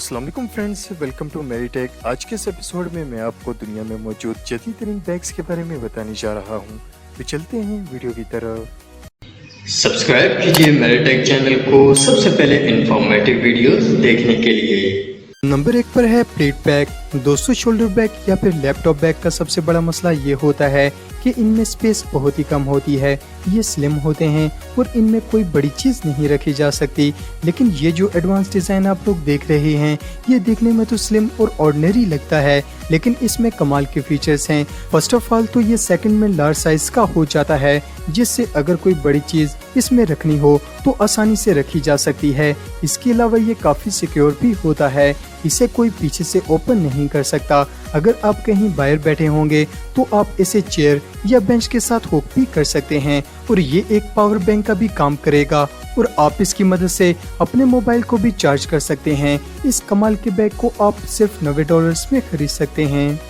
अस्सलाम वालेकुम friends, welcome to मेरीटेक। आज के इस एपिसोड में मैं आपको दुनिया में मौजूद जदीद तरीन बैग्स के बारे में बताने जा रहा हूँ। तो चलते हैं वीडियो की तरफ। सब्सक्राइब कीजिए मेरीटेक चैनल को सबसे पहले इंफॉर्मेटिव वीडियोस देखने के लिए। नंबर 1 पर है प्लेट बैग। दोस्तों, शोल्डर बैग या फिर लैपटॉप बैग का सबसे बड़ा मसला ये होता है कि इनमें स्पेस बहुत ही कम होती है। ये स्लिम होते हैं और इनमें कोई बड़ी चीज नहीं रखी जा सकती। लेकिन ये जो एडवांस डिजाइन आप लोग देख रहे हैं, ये देखने में तो स्लिम और ऑर्डिनरी लगता है, लेकिन इसमें कमाल के फीचर्स हैं। फर्स्ट ऑफ ऑल तो ये सेकंड में लार्ज साइज का हो जाता है, जिससे अगर कोई बड़ी चीज इसमें रखनी हो तो आसानी से रखी जा सकती है। इसके अलावा ये काफी सिक्योर भी होता है, इसे कोई पीछे से ओपन नहीं कर सकता। अगर आप कहीं बाहर बैठे होंगे तो आप इसे चेयर या बेंच के साथ हुक भी कर सकते हैं और ये एक पावर बैंक का भी काम करेगा और आप इसकी मदद से अपने मोबाइल को भी चार्ज कर सकते हैं। इस कमाल के बैग को आप सिर्फ $90 में खरीद सकते हैं।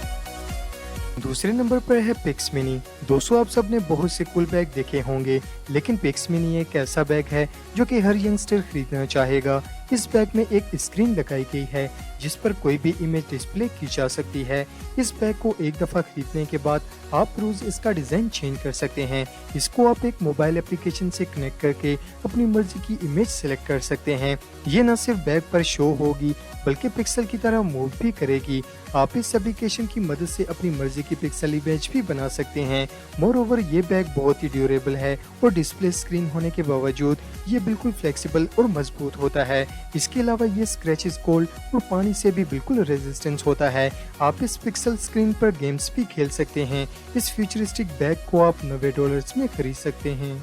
दूसरे नंबर पर है पिक्स मिनी। दोस्तों, आप सबने बहुत से कूल बैग देखे होंगे, लेकिन पिक्स मिनी एक ऐसा बैग है जो कि हर यंगस्टर खरीदना चाहेगा। इस बैग में एक स्क्रीन लगाई गई है जिस पर कोई भी इमेज डिस्प्ले की जा सकती है। इस बैग को एक दफा खरीदने के बाद आप रोज इसका डिजाइन चेंज कर सकते हैं। इसको आप एक मोबाइल एप्लीकेशन से कनेक्ट करके अपनी मर्जी की इमेज सेलेक्ट कर सकते हैं। ये न सिर्फ बैग पर शो होगी बल्कि पिक्सल की तरह मूव भी करेगी। आप इस एप्लीकेशन की मदद से अपनी मर्जी की पिक्सल इमेज भी बना सकते हैं। मोर ओवर ये बैग बहुत ही ड्यूरेबल है और डिस्प्ले स्क्रीन होने के बावजूद ये बिल्कुल फ्लेक्सिबल और मजबूत होता है। इसके अलावा ये स्क्रैचेस, कोल्ड और पानी से भी बिल्कुल रेजिस्टेंस होता है। आप इस पिक्सल स्क्रीन पर गेम्स भी खेल सकते हैं। इस फ्यूचरिस्टिक बैग को आप $90 में खरीद सकते हैं।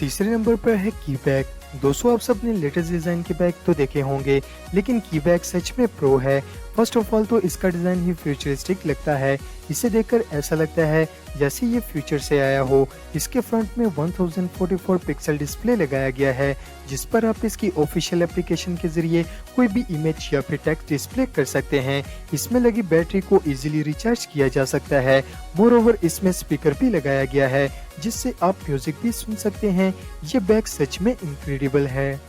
तीसरे नंबर पर है की बैग। दोस्तों, आप सबने लेटेस्ट डिजाइन के बैग तो देखे होंगे, लेकिन की बैग सच में प्रो है। फर्स्ट ऑफ ऑल तो इसका डिजाइन ही फ्यूचरिस्टिक लगता है। इसे देखकर ऐसा लगता है जैसे ये फ्यूचर से आया हो। इसके फ्रंट में 1044 पिक्सल डिस्प्ले लगाया गया है, जिस पर आप इसकी ऑफिशियल एप्लीकेशन के जरिए कोई भी इमेज या फिर टेक्स्ट डिस्प्ले कर सकते हैं। इसमें लगी बैटरी को इजीली रिचार्ज किया जा सकता है। मोर ओवर इसमें स्पीकर भी लगाया गया है, जिससे आप म्यूजिक भी सुन सकते हैं। ये बैग सच में इनक्रेडिबल है।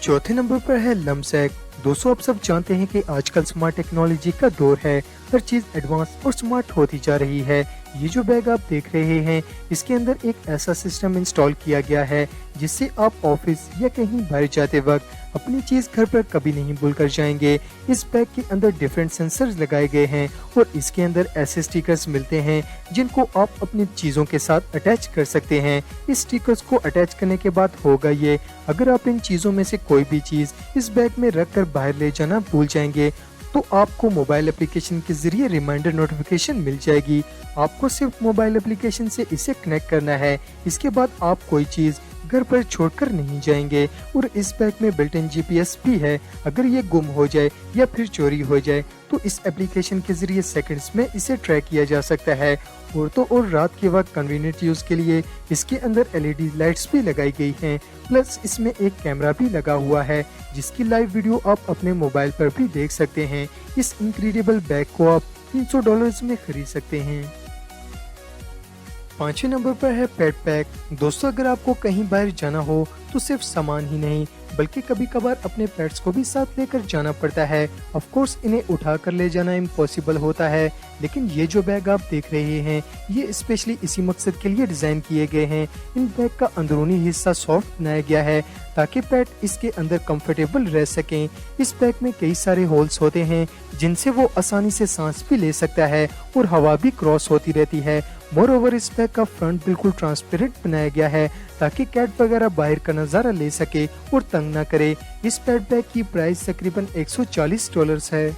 चौथे नंबर पर है लम्सैक। दोस्तों, आप सब जानते हैं कि आजकल स्मार्ट टेक्नोलॉजी का दौर है। हर चीज एडवांस और स्मार्ट होती जा रही है। ये जो बैग आप देख रहे हैं, इसके अंदर एक ऐसा सिस्टम इंस्टॉल किया गया है जिससे आप ऑफिस या कहीं बाहर जाते वक्त अपनी चीज घर पर कभी नहीं भूल कर जाएंगे। इस बैग के अंदर डिफरेंट सेंसर्स लगाए गए हैं और इसके अंदर ऐसे स्टिकर्स मिलते हैं जिनको आप अपनी चीजों के साथ अटैच कर सकते हैं। इस स्टिकर्स को अटैच करने के बाद होगा ये, अगर आप इन चीजों में से कोई भी चीज इस बैग में रख कर बाहर ले जाना भूल जाएंगे तो आपको मोबाइल एप्लीकेशन के जरिए रिमाइंडर नोटिफिकेशन मिल जाएगी। आपको सिर्फ मोबाइल एप्लीकेशन से इसे कनेक्ट करना है। इसके बाद आप कोई चीज घर पर छोड़कर नहीं जाएंगे और इस बैग में बिल्ट इन जीपीएस भी है। अगर ये गुम हो जाए या फिर चोरी हो जाए तो इस एप्लीकेशन के जरिए सेकंड्स में इसे ट्रैक किया जा सकता है। और तो और रात के वक्त कन्वीनियंट यूज के लिए इसके अंदर एलईडी लाइट्स भी लगाई गई हैं। प्लस इसमें एक कैमरा भी लगा हुआ है जिसकी लाइव वीडियो आप अपने मोबाइल पर भी देख सकते हैं। इस इनक्रेडिबल बैग को आप $300 में खरीद सकते हैं। पांचवें नंबर पर है पेट पैक। दोस्तों, अगर आपको कहीं बाहर जाना हो तो सिर्फ सामान ही नहीं बल्कि कभी कभार अपने पेट्स को भी साथ लेकर जाना पड़ता है। ऑफ कोर्स इन्हें उठा कर ले जाना इम्पॉसिबल होता है, लेकिन ये जो बैग आप देख रहे हैं ये स्पेशली इसी मकसद के लिए डिजाइन किए गए हैं। इन बैग का अंदरूनी हिस्सा सॉफ्ट बनाया गया है ताकि पेट इसके अंदर कंफर्टेबल रह सकें। इस बैग में कई सारे होल्स होते हैं जिनसे वो आसानी से सांस भी ले सकता है और हवा भी क्रॉस होती रहती है। मोर ओवर इस बैग का फ्रंट बिल्कुल ट्रांसपेरेंट बनाया गया है ताकि कैट वगैरह बाहर का नजारा ले सके और तंग न करे। इस पेट बैग की प्राइस तकरीबन $140 है।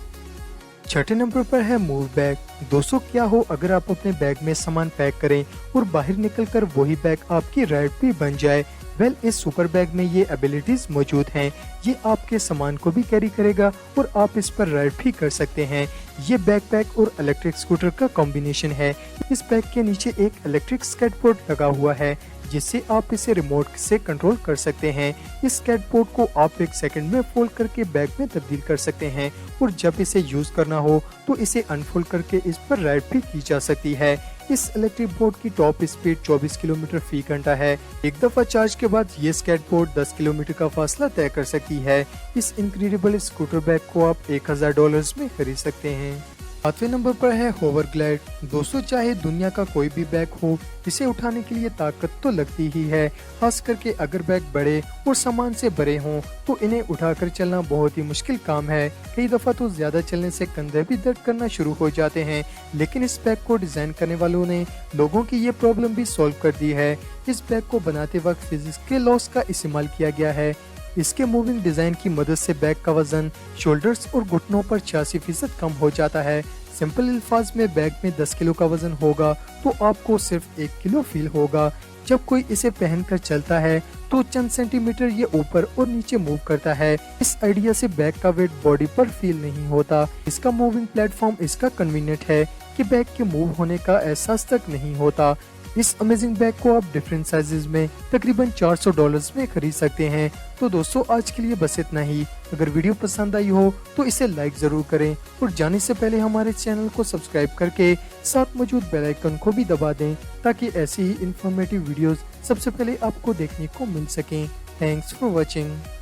छठे नंबर पर है मूव बैग। दोस्तों, क्या हो अगर आप अपने बैग में सामान पैक करें और बाहर निकलकर वही बैग आपकी राइड भी बन जाए। वेल, इस सुपर बैग में ये एबिलिटीज मौजूद हैं। ये आपके सामान को भी कैरी करेगा और आप इस पर राइड भी कर सकते हैं। ये बैकपैक और इलेक्ट्रिक स्कूटर का कॉम्बिनेशन है। इस बैग के नीचे एक इलेक्ट्रिक स्केटबोर्ड लगा हुआ है जिससे आप इसे रिमोट से कंट्रोल कर सकते हैं। इस स्केटबोर्ड को आप 1 सेकंड में फोल्ड करके बैग में तब्दील कर सकते हैं और जब इसे यूज करना हो तो इसे अनफोल्ड करके इस पर राइड भी की जा सकती है। इस इलेक्ट्रिक बोर्ड की टॉप स्पीड 24 किलोमीटर फी घंटा है। एक दफा चार्ज के बाद ये स्केटबोर्ड 10 किलोमीटर का फासला तय कर सकती है। इस इनक्रेडिबल स्कूटर बैग को आप $1000 में खरीद सकते हैं। 8वें नंबर पर है होवर ग्लाइड। दोस्तों, चाहे दुनिया का कोई भी बैग हो, इसे उठाने के लिए ताकत तो लगती ही है। खास करके अगर बैग बड़े और सामान से भरे हों तो इन्हें उठाकर चलना बहुत ही मुश्किल काम है। कई दफा तो ज्यादा चलने से कंधे भी दर्द करना शुरू हो जाते हैं। लेकिन इस बैग को डिजाइन करने वालों ने लोगों की ये प्रॉब्लम भी सॉल्व कर दी है। इस बैग को बनाते वक्त फिजिक्स के लॉस का इस्तेमाल किया गया है। इसके मूविंग डिजाइन की मदद से बैग का वजन शोल्डर्स और घुटनों पर 86% कम हो जाता है। सिंपल अल्फाज में बैग में 10 किलो का वजन होगा तो आपको सिर्फ 1 किलो फील होगा। जब कोई इसे पहनकर चलता है तो चंद सेंटीमीटर ये ऊपर और नीचे मूव करता है। इस आइडिया से बैग का वेट बॉडी पर फील नहीं होता। इसका मूविंग प्लेटफॉर्म इसका कन्वीनियंट है कि बैग के मूव होने का एहसास तक नहीं होता। इस अमेजिंग बैग को आप डिफरेंट साइजेस में तकरीबन $400 में खरीद सकते हैं। तो दोस्तों, आज के लिए बस इतना ही। अगर वीडियो पसंद आई हो तो इसे लाइक जरूर करें और जाने से पहले हमारे चैनल को सब्सक्राइब करके साथ मौजूद बेल आइकन को भी दबा दें ताकि ऐसी ही इंफॉर्मेटिव वीडियोस सबसे पहले आपको देखने को मिल सकें। Thanks for watching.